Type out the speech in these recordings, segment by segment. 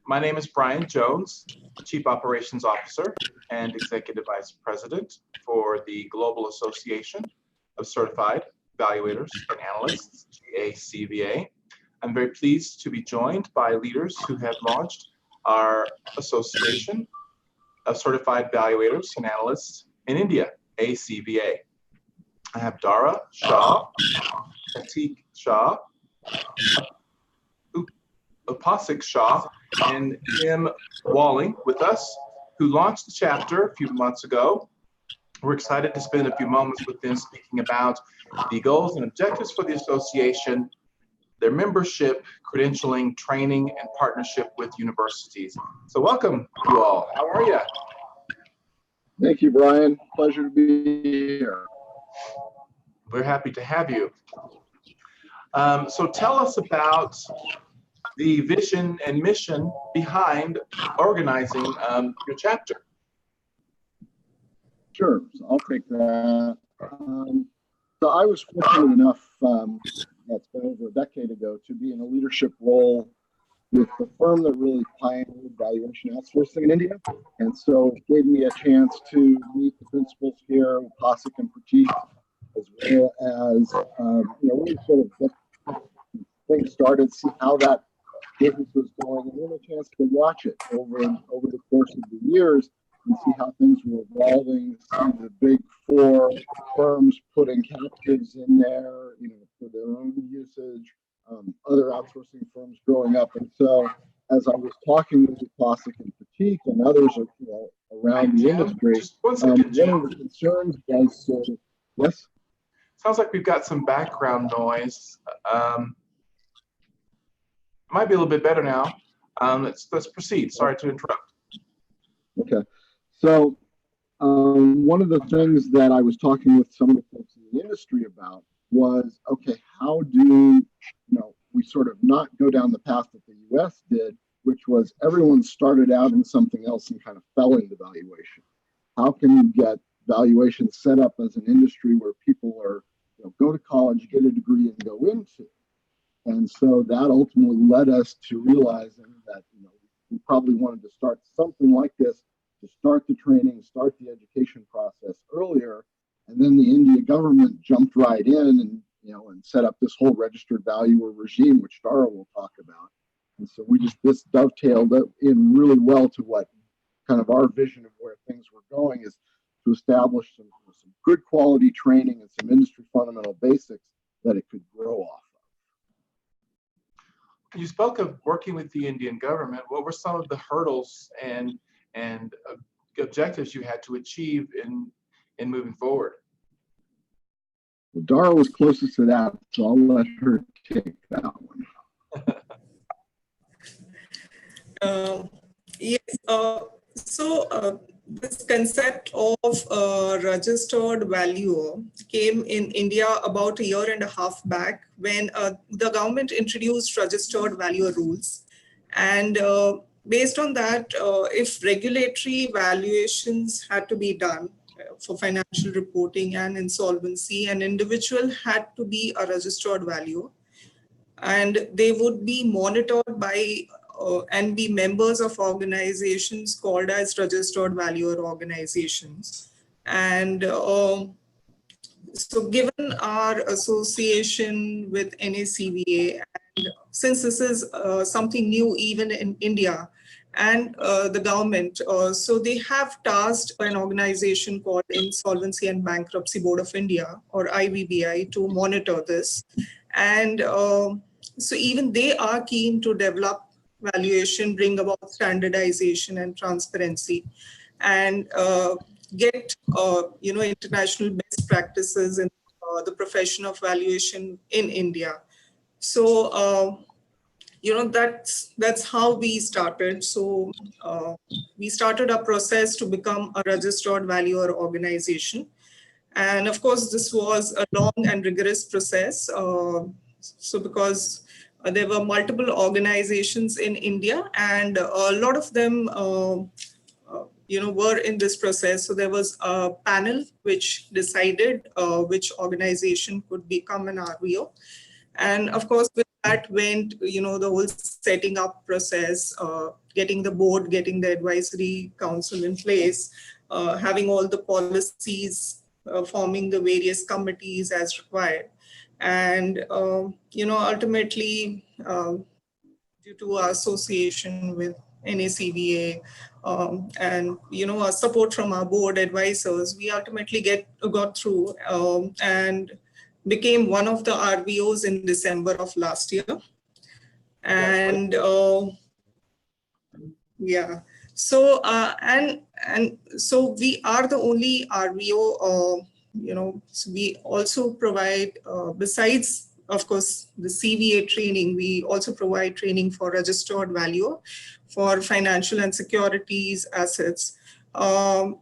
My name is Brian Jones, Chief Operations Officer and Executive Vice President for the Global Association of Certified Valuators and Analysts, GACVA. I'm very pleased to be joined by leaders who have launched our Association of Certified Valuators and Analysts in India, ACVA. I have Dara Shah, Pratik Shah, Upasik Shah, and Jim Walling with us, who launched the chapter a few months ago. We're excited to spend a few moments with them speaking about the goals and objectives for the association, their membership, credentialing, training, and partnership with universities. So welcome, you all. How are you? Thank you, Brian. Pleasure to be here. We're happy to have you. So tell us about the vision and mission behind organizing your chapter. Sure, so I'll take that. So I was fortunate enough, that's been over a decade ago, to be in a leadership role with the firm that really pioneered valuation outsourcing in India. And so it gave me a chance to meet the principals here, Upasik and Pratik, as well as, really sort of get things started, see how that business was going, and then a chance to watch it over the course of the years and see how things were evolving, see the big four firms putting captives in there, for their own usage, other outsourcing firms growing up. And so as I was talking with Upasik and Pratik and others around the industry, one of the concerns was, yes? Sounds like we've got some background noise. Might be a little bit better now. Let's proceed. Sorry to interrupt. Okay. So one of the things that I was talking with some of the folks in the industry about was, okay, how do we sort of not go down the path that the US did, which was everyone started out in something else and kind of fell into valuation. How can you get valuation set up as an industry where people are, go to college, get a degree, and go into? And so that ultimately led us to realizing that we probably wanted to start something like this, to start the training, start the education process earlier. And then the India government jumped right in and set up this whole registered valuer regime, which Dara will talk about. And so this dovetailed in really well to what kind of our vision of where things were going, is to establish some good quality training and some industry fundamental basics that it could grow off. You spoke of working with the Indian government. What were some of the hurdles and objectives you had to achieve in moving forward? Well, Dara was closest to that, so I'll let her take that one. Yes. So this concept of registered valuer came in India about a year and a half back when the government introduced registered valuer rules. And based on that, if regulatory valuations had to be done for financial reporting and insolvency, an individual had to be a registered valuer, and they would be monitored by and be members of organizations called as registered valuer organizations. And so given our association with NACVA, and since this is something new even in India and the government, so they have tasked an organization called Insolvency and Bankruptcy Board of India, or IVBI, to monitor this. And so even they are keen to develop valuation, bring about standardization and transparency, and get international best practices in the profession of valuation in India. So that's how we started. So we started a process to become a registered valuer organization, and of course this was a long and rigorous process. So because there were multiple organizations in India, and a lot of them were in this process. So there was a panel which decided which organization could become an RVO. And of course, with that went, the whole setting up process, getting the board, getting the advisory council in place, having all the policies, forming the various committees as required. And, ultimately, due to our association with NACVA, and our support from our board advisors, we ultimately got through and became one of the RVOs in December of last year. And yeah, so and so we are the only RVO. So we also provide, besides of course the CVA training, we also provide training for registered valuer for financial and securities assets.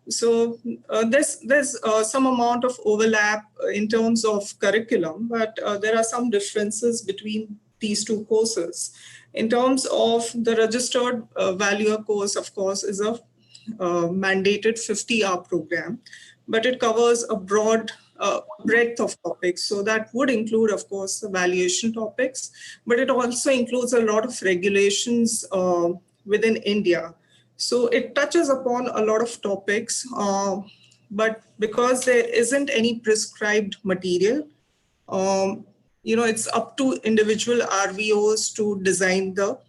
So there's some amount of overlap in terms of curriculum, but there are some differences between these two courses. In terms of the registered valuer course, of course, is a mandated 50-hour program, but it covers a broad breadth of topics. So that would include, of course, the valuation topics, but it also includes a lot of regulations within India. So it touches upon a lot of topics, but because there isn't any prescribed material, it's up to individual RVOs to design the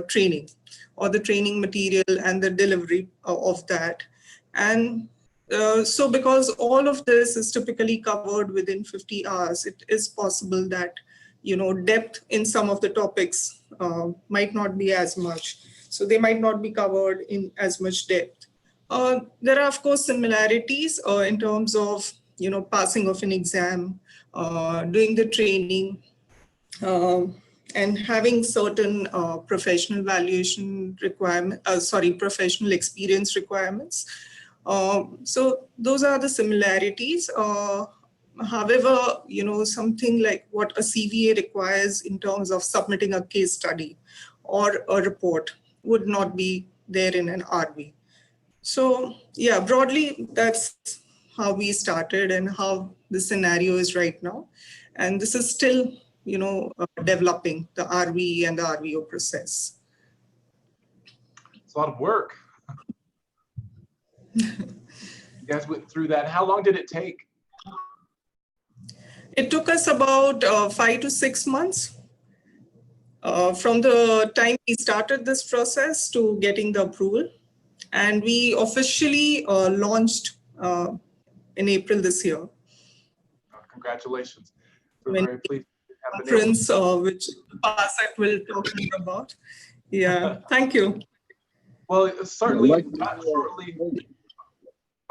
training or the training material and the delivery of that. And so because all of this is typically covered within 50 hours, it is possible that, depth in some of the topics might not be as much. So they might not be covered in as much depth. There are, of course, similarities in terms of, passing of an exam, doing the training, and having certain professional valuation professional experience requirements. So those are the similarities. However, something like what a CVA requires in terms of submitting a case study or a report would not be there in an RV. So yeah, broadly, that's how we started and how the scenario is right now. And this is still, developing the RV and the RVO process. It's a lot of work. You guys went through that. How long did it take? It took us about 5 to 6 months from the time we started this process to getting the approval. And we officially launched in April this year. Congratulations. We're When very pleased to have been conference, which Pasek will talk more about. Yeah, thank you. Well, certainly, Like, not shortly.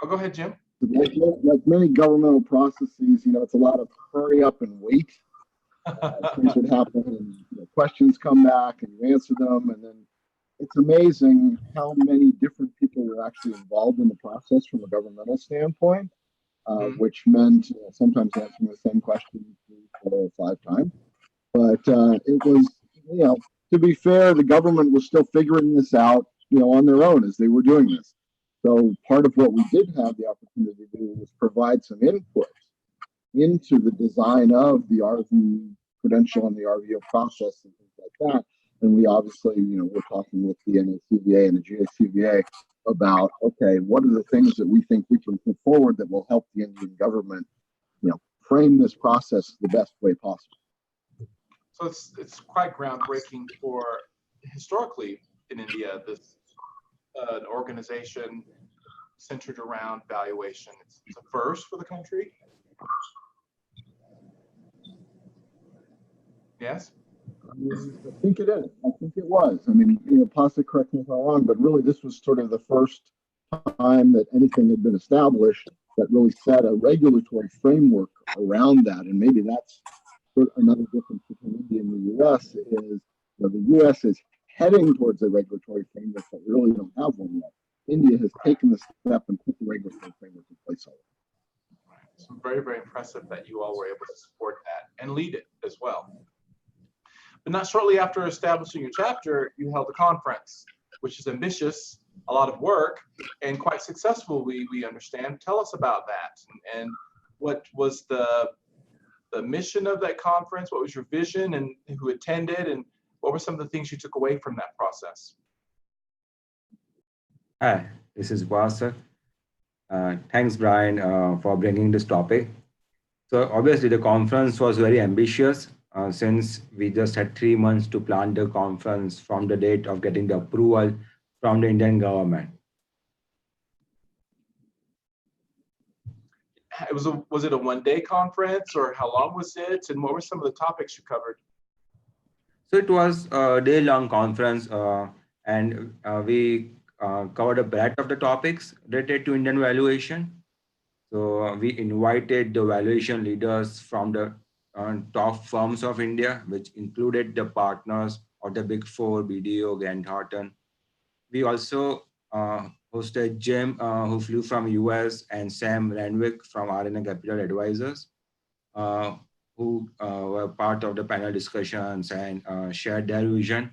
Oh, go ahead, Jim. like many governmental processes, it's a lot of hurry up and wait. Things would happen, and questions come back, and you answer them, and then it's amazing how many different people were actually involved in the process from a governmental standpoint, which meant sometimes answering the same question 3, 4, or 5 times. But it was, to be fair, the government was still figuring this out, on their own as they were doing this. So part of what we did have the opportunity to do was provide some input into the design of the RV credential and the RVO process and things like that. And we obviously, we're talking with the NACVA and the GACVA about, okay, what are the things that we think we can put forward that will help the Indian government, frame this process the best way possible. So it's quite groundbreaking for historically in India, this an organization centered around valuation. It's a first for the country. Yes? I think it is. I think it was. I mean, Pasta, correct me if I'm wrong, but really this was sort of the first time that anything had been established that really set a regulatory framework around that. And maybe that's another difference between India and the U.S. is the U.S. is heading towards a regulatory framework, but we really don't have one yet. India has taken the step and put the regulatory framework in place already. So very, very impressive that you all were able to support that and lead it as well. But not shortly after establishing your chapter, you held a conference, which is ambitious, a lot of work, and quite successful, we understand. Tell us about that, and what was the the mission of that conference? What was your vision, and who attended, and what were some of the things you took away from that process? Hi, this is Vasak. Thanks, Brian, for bringing this topic. So obviously the conference was very ambitious since we just had 3 months to plan the conference from the date of getting the approval from the Indian government. Was it a one-day conference, or how long was it, and what were some of the topics you covered? So it was a day-long conference, and we covered a breadth of the topics related to Indian valuation. So we invited the valuation leaders from the top firms of India, which included the partners of the Big Four, BDO, Grant Thornton. We also hosted Jim, who flew from US, and Sam Renwick from RNA Capital Advisors, who were part of the panel discussions and shared their vision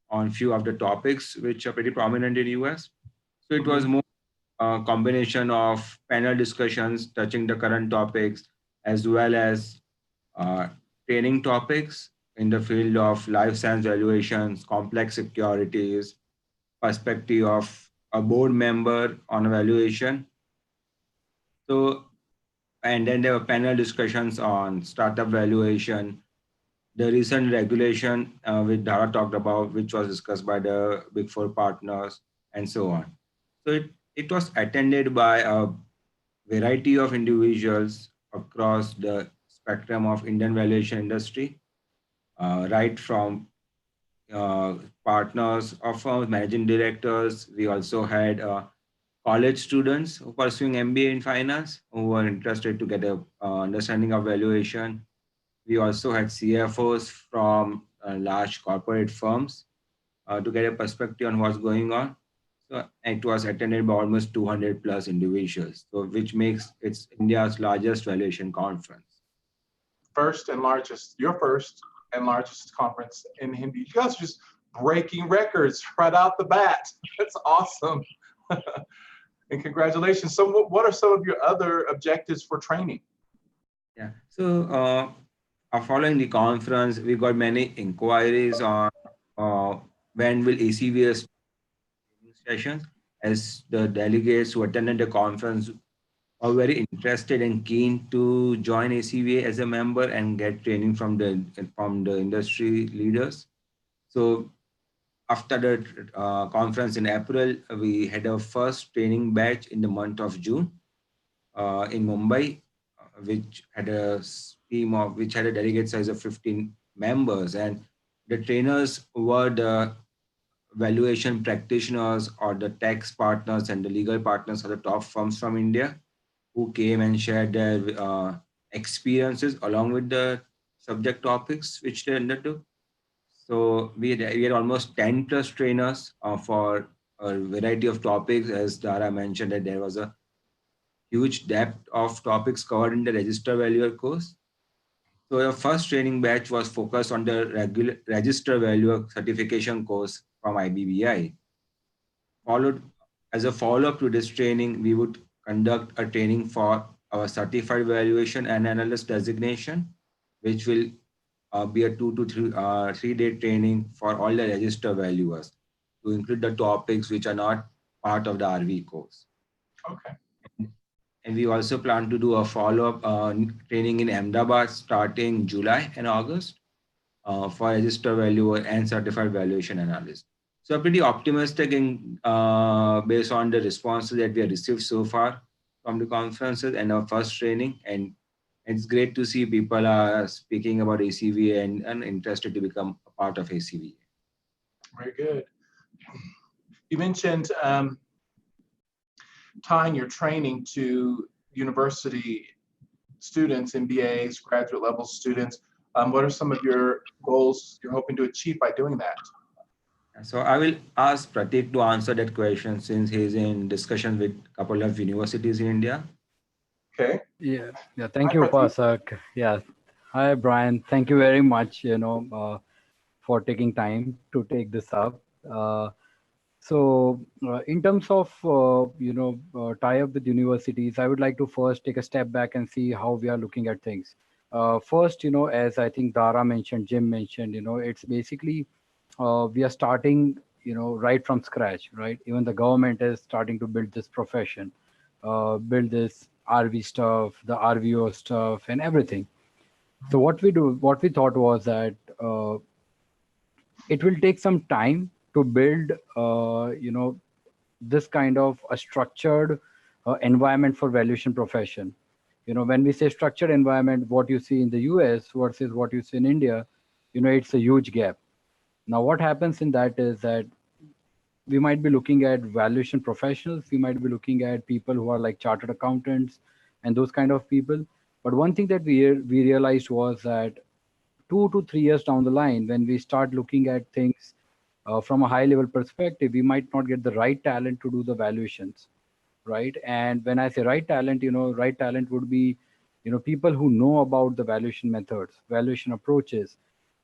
on few of the topics which are pretty prominent in US. So it was more a combination of panel discussions touching the current topics, as well as training topics in the field of life science valuations, complex securities, perspective of a board member on evaluation. So, and then there were panel discussions on startup valuation, the recent regulation which Dara talked about, which was discussed by the Big Four partners, and so on. So it was attended by a variety of individuals across the spectrum of Indian valuation industry, right from partners of firms, managing directors. We also had college students who are pursuing MBA in finance who were interested to get a understanding of valuation. We also had CFOs from large corporate firms to get a perspective on what's going on. So it was attended by almost 200 plus individuals, so which makes it India's largest valuation conference. Your first and largest conference in Hindi. You guys are just breaking records right out the bat. That's awesome. And congratulations. So what are some of your other objectives for training? Yeah, so following the conference, we got many inquiries on when will ACVS sessions, as the delegates who attended the conference are very interested and keen to join ACVA as a member and get training from the industry leaders. So after the conference in April, we had our first training batch in the month of June in Mumbai, which had a which had a delegate size of 15 members, and the trainers were the valuation practitioners or the tax partners and the legal partners of the top firms from India, who came and shared their experiences along with the subject topics which they undertook. So we had almost 10 plus trainers for a variety of topics. As Dara mentioned, that there was a huge depth of topics covered in the Register Valuer course. So the first training batch was focused on the regular Register Valuer certification course from IBBI. Followed as a follow-up to this training, we would conduct a training for our certified valuation and analyst designation, which will be a 2 to 3 day training for all the register valuers to include the topics which are not part of the RV course. Okay. And we also plan to do a follow-up training in Ahmedabad starting July and August for register valuer and certified valuation analyst. So I'm pretty optimistic in, based on the responses that we have received so far from the conferences and our first training. And it's great to see people are speaking about ACVA and interested to become a part of ACVA. Very good. You mentioned tying your training to university students, MBAs, graduate level students. What are some of your goals you're hoping to achieve by doing that? So I will ask Pratik to answer that question since he's in discussion with a couple of universities in India. Okay. Yeah. Thank you, Pasak. Yeah. Hi, Brian. Thank you very much, for taking time to take this up. So in terms of, tie up with universities, I would like to first take a step back and see how we are looking at things. First, as I think Dara mentioned, Jim mentioned, it's basically we are starting, right from scratch, right? Even the government is starting to build this profession, build this RV stuff, the RVO stuff, and everything. So what we thought was that it will take some time to build, this kind of a structured environment for valuation profession. When we say structured environment, what you see in the US versus what you see in India, it's a huge gap. Now, what happens in that is that we might be looking at valuation professionals, we might be looking at people who are like chartered accountants and those kind of people. But one thing that we realized was that 2 to 3 years down the line, when we start looking at things from a high level perspective, we might not get the right talent to do the valuations, right? And when I say right talent, right talent would be, people who know about the valuation methods, valuation approaches,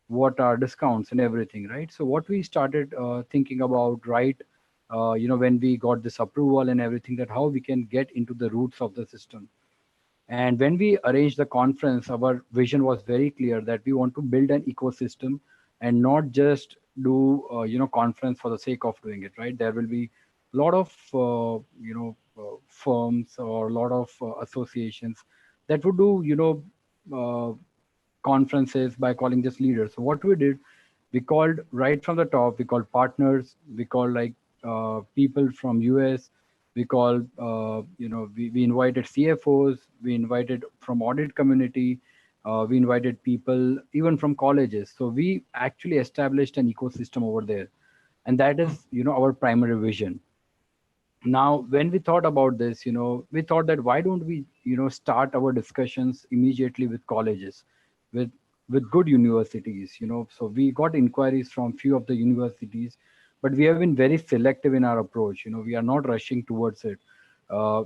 what are discounts and everything, right? So what we started thinking about, right, when we got this approval and everything, that how we can get into the roots of the system. And when we arranged the conference, our vision was very clear that we want to build an ecosystem and not just do, conference for the sake of doing it, right? There will be a lot of, firms or a lot of associations that would do, conferences by calling just leaders. So what we did, we called right from the top, we called partners, we called like people from US, we called, we invited CFOs, we invited from audit community, we invited people even from colleges. So we actually established an ecosystem over there. And that is, our primary vision. Now, when we thought about this, we thought that why don't we, start our discussions immediately with colleges, with good universities, So we got inquiries from few of the universities, but we have been very selective in our approach. We are not rushing towards it.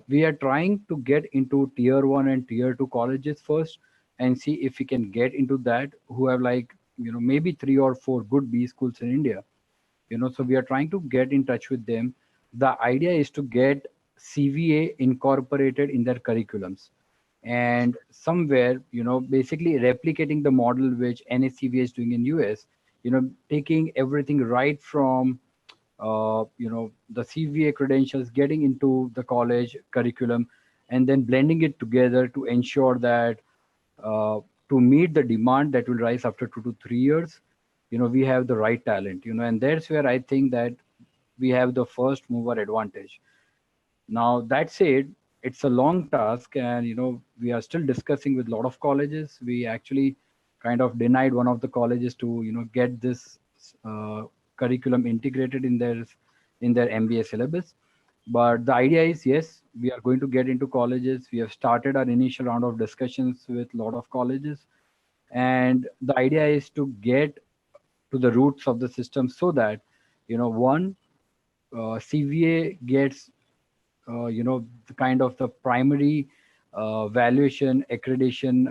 We are trying to get into tier 1 and tier 2 colleges first, and see if we can get into that, who have like, maybe 3 or 4 good B schools in India. So we are trying to get in touch with them. The idea is to get CVA incorporated in their curriculums, and somewhere, basically replicating the model which NACVA is doing in US, taking everything right from, the CVA credentials, getting into the college curriculum, and then blending it together to ensure that, uh, to meet the demand that will rise after 2 to 3 years, we have the right talent, and that's where I think that we have the first mover advantage. Now, that said, it's a long task, and we are still discussing with a lot of colleges. We actually kind of denied one of the colleges to get this curriculum integrated in their MBA syllabus. But the idea is, yes, we are going to get into colleges. We have started our initial round of discussions with a lot of colleges, and the idea is to get to the roots of the system, so that, one, CVA gets, the kind of the primary valuation accreditation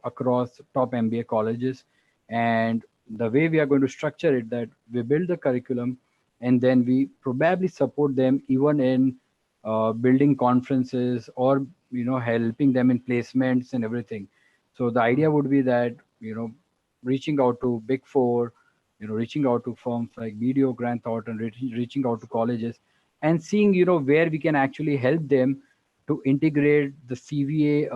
across top MBA colleges. And the way we are going to structure it, that we build the curriculum, and then we probably support them even in building conferences, or helping them in placements and everything. So the idea would be that, reaching out to Big Four, reaching out to firms like BDO, Grant Thornton, reaching out to colleges, and seeing, where we can actually help them to integrate the CVA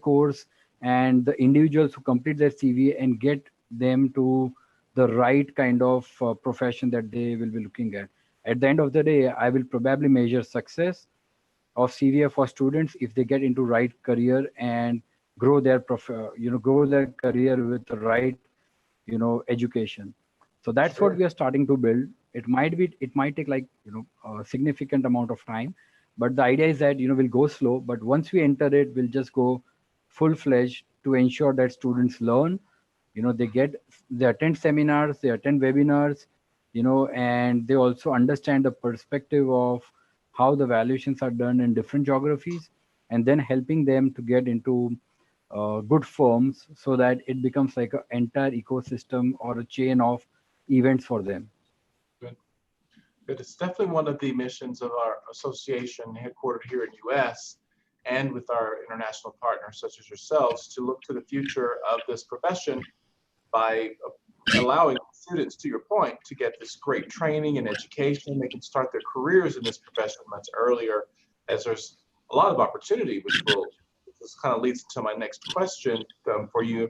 course, and the individuals who complete their CVA, and get them to the right kind of profession that they will be looking at. At the end of the day, I will probably measure success of CVA for students if they get into right career and grow their grow their career with the right, education. So that's what we are starting to build. It might take like, a significant amount of time, but the idea is that, we'll go slow, but once we enter it, we'll just go full-fledged to ensure that students learn, they attend seminars, they attend webinars, and they also understand the perspective of how the valuations are done in different geographies, and then helping them to get into good firms, so that it becomes like an entire ecosystem or a chain of events for them. Good. Good. It's definitely one of the missions of our association headquartered here in US, and with our international partners such as yourselves to look to the future of this profession by allowing students, to your point, to get this great training and education. They can start their careers in this profession much earlier, as there's a lot of opportunity, which kind of leads to my next question for you.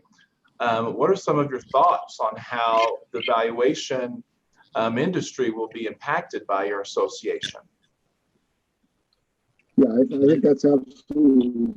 What are some of your thoughts on how the valuation industry will be impacted by your association? Yeah, I think that's absolutely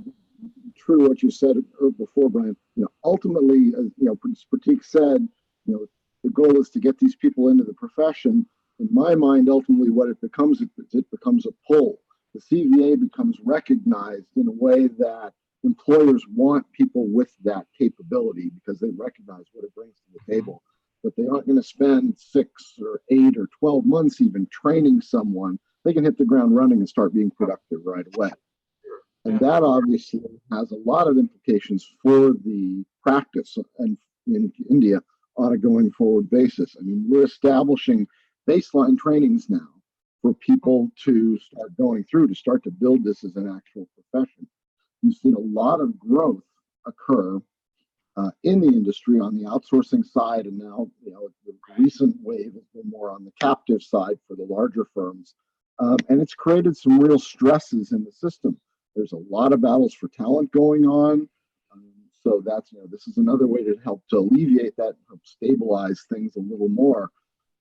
true what you said before, Brian. Ultimately, as Pratik said, the goal is to get these people into the profession. In my mind, ultimately, what it becomes a pull. The CVA becomes recognized in a way that employers want people with that capability because they recognize what it brings to the table. But they aren't going to spend 6 or 8 or 12 months even training someone. They can hit the ground running and start being productive right away. And that obviously has a lot of implications for the practice in India on a going forward basis. I mean, we're establishing baseline trainings now for people to start going through to start to build this as an actual profession. You've seen a lot of growth occur in the industry on the outsourcing side, and now the recent wave has been more on the captive side for the larger firms, and it's created some real stresses in the system. There's a lot of battles for talent going on, so that's this is another way to help to alleviate that, help stabilize things a little more.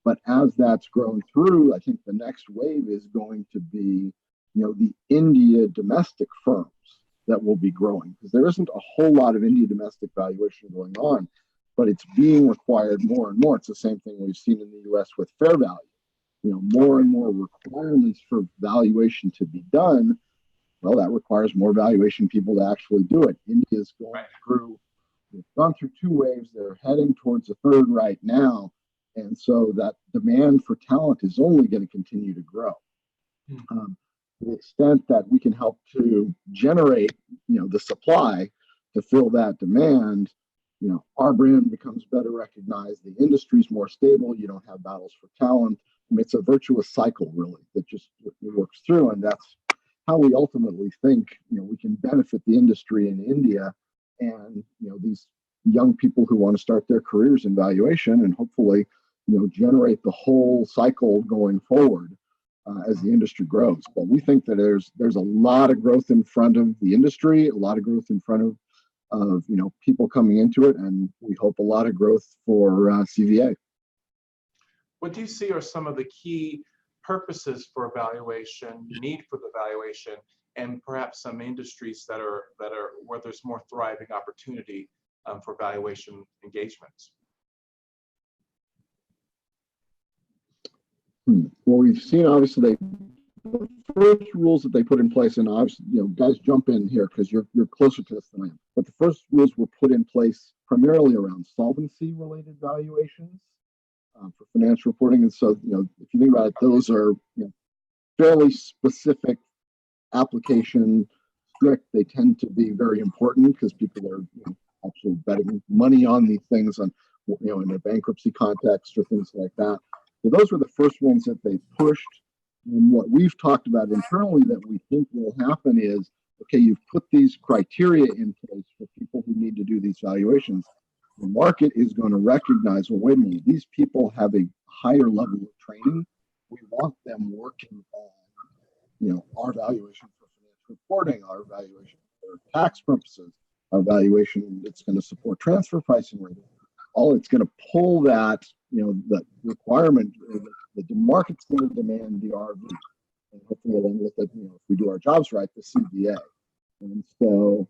But as that's grown through, I think the next wave is going to be the India domestic firms that will be growing, because there isn't a whole lot of India domestic valuation going on, but it's being required more and more. It's the same thing we've seen in the US with fair value. More and more requirements for valuation to be done. Well, that requires more valuation people to actually do it. India's gone through 2 waves. They're heading towards a 3rd right now. And so that demand for talent is only going to continue to grow. To the extent that we can help to generate, the supply to fill that demand, our brand becomes better recognized. The industry's more stable. You don't have battles for talent. I mean, it's a virtuous cycle, really, that just works through. And that's how we ultimately think, we can benefit the industry in India and, these young people who want to start their careers in valuation and hopefully, generate the whole cycle going forward as the industry grows. But we think that there's a lot of growth in front of the industry, a lot of growth in front of people coming into it, and we hope a lot of growth for CVA. What do you see are some of the key purposes for evaluation, need for the valuation, and perhaps some industries that are where there's more thriving opportunity for valuation engagements? Well, we've seen obviously the first rules that they put in place, and obviously, guys jump in here because you're closer to this than I am. But the first rules were put in place primarily around solvency-related valuations for financial reporting. And so, if you think about it, those are fairly specific, application strict. They tend to be very important because people are actually betting money on these things, on in a bankruptcy context or things like that. So those were the first ones that they pushed. And what we've talked about internally that we think will happen is, okay, you've put these criteria in place for people who need to do these valuations. The market is going to recognize, well, wait a minute, these people have a higher level of training. We want them working on, our valuation for financial reporting, our valuation for tax purposes, our valuation that's going to support transfer pricing rating. All it's going to pull that, the requirement, the market's going to demand the RV, and hopefully along with it, if we do our jobs right, the CVA. And so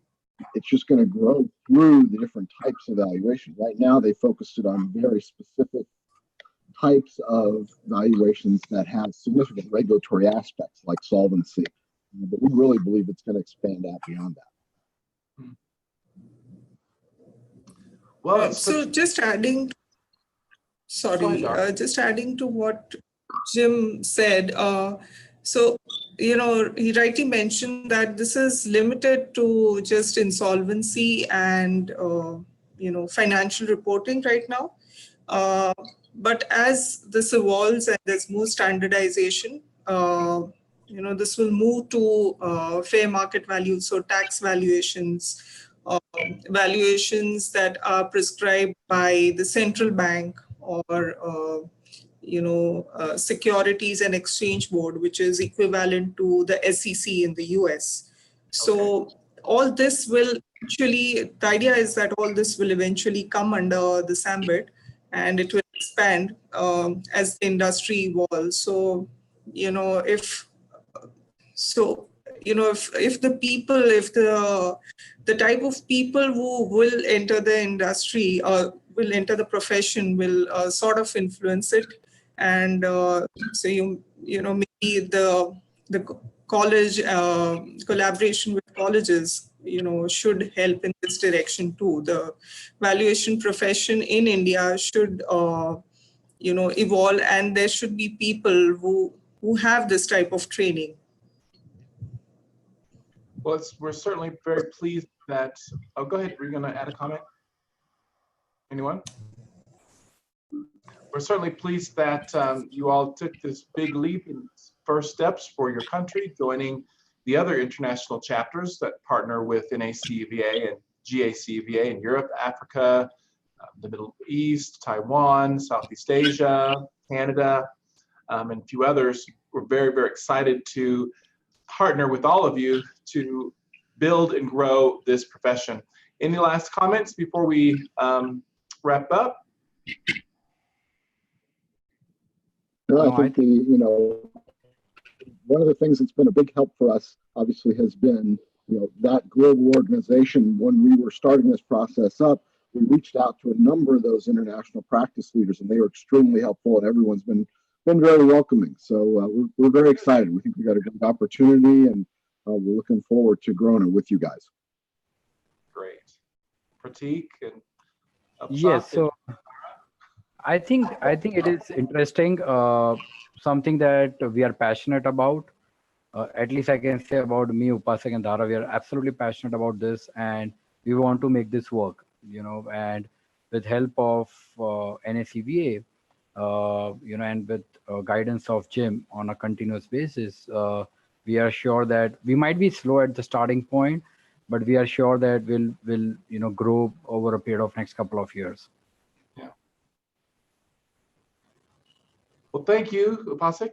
it's just going to grow through the different types of valuation. Right now, they focused it on very specific types of valuations that have significant regulatory aspects like solvency. But we really believe it's going to expand out beyond that. Well, so just adding to what Jim said. So, he rightly mentioned that this is limited to just insolvency and, financial reporting right now. But as this evolves and there's more standardization, this will move to fair market value, so tax valuations, valuations that are prescribed by the central bank or Securities and Exchange Board, which is equivalent to the SEC in the US. So all this will actually, the idea is that all this will eventually come under this ambit, and it will expand as the industry evolves. So, if the people, if the type of people who will enter the industry or will enter the profession will sort of influence it, and so maybe the college collaboration with colleges should help in this direction too. The valuation profession in India should evolve, and there should be people who have this type of training. Well, we're certainly very pleased that, oh, go ahead, were you gonna add a comment? Anyone? We're certainly pleased that you all took this big leap in first steps for your country, joining the other international chapters that partner with NACVA and GACVA in Europe, Africa, the Middle East, Taiwan, Southeast Asia, Canada, and a few others. We're very, very excited to partner with all of you to build and grow this profession. Any last comments before we wrap up? No, I think one of the things that's been a big help for us, obviously, has been that global organization. When we were starting this process up, we reached out to a number of those international practice leaders, and they were extremely helpful, and everyone's been very welcoming. So we're very excited. We think we got a good opportunity, and we're looking forward to growing it with you guys. Great. Pratik and Yes, so I think it is interesting, something that we are passionate about. At least I can say about me, Upasak and Dhara, we are absolutely passionate about this, and we want to make this work, and with help of NACVA, and with guidance of Jim on a continuous basis, we are sure that we might be slow at the starting point, but we are sure that we'll grow over a period of next couple of years. Yeah. Well, thank you, Upasak,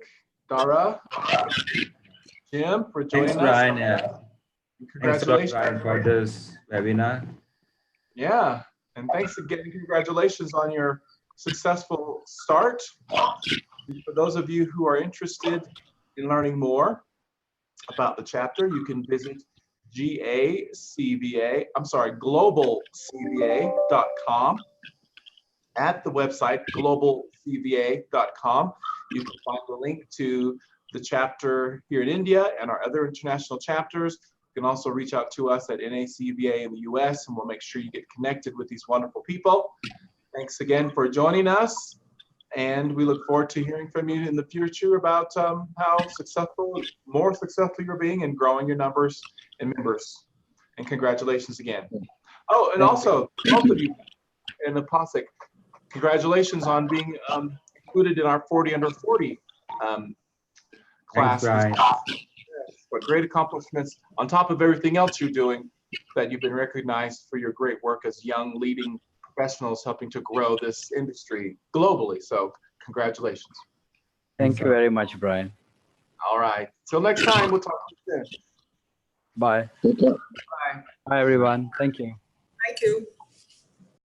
Dhara, Jim, for joining us. Thanks, Brian. Yeah. Congratulations. Thanks a lot, Brian, for this webinar. Yeah, and thanks again. Congratulations on your successful start. For those of you who are interested in learning more about the chapter, you can visit globalcva.com. At the website globalcva.com, you can find the link to the chapter here in India and our other international chapters. You can also reach out to us at NACVA in the US, and we'll make sure you get connected with these wonderful people. Thanks again for joining us, and we look forward to hearing from you in the future about how more successful you're being and growing your numbers and members. And congratulations again. Oh, and also, both of you and Upasak, congratulations on being included in our 40 under 40 class. Thanks, Brian. What great accomplishments on top of everything else you're doing, that you've been recognized for your great work as young leading professionals helping to grow this industry globally. So congratulations. Thank you very much, Brian. All right. Till next time, we'll talk to you soon. Bye. Take care. Bye. Bye, everyone. Thank you. Thank you.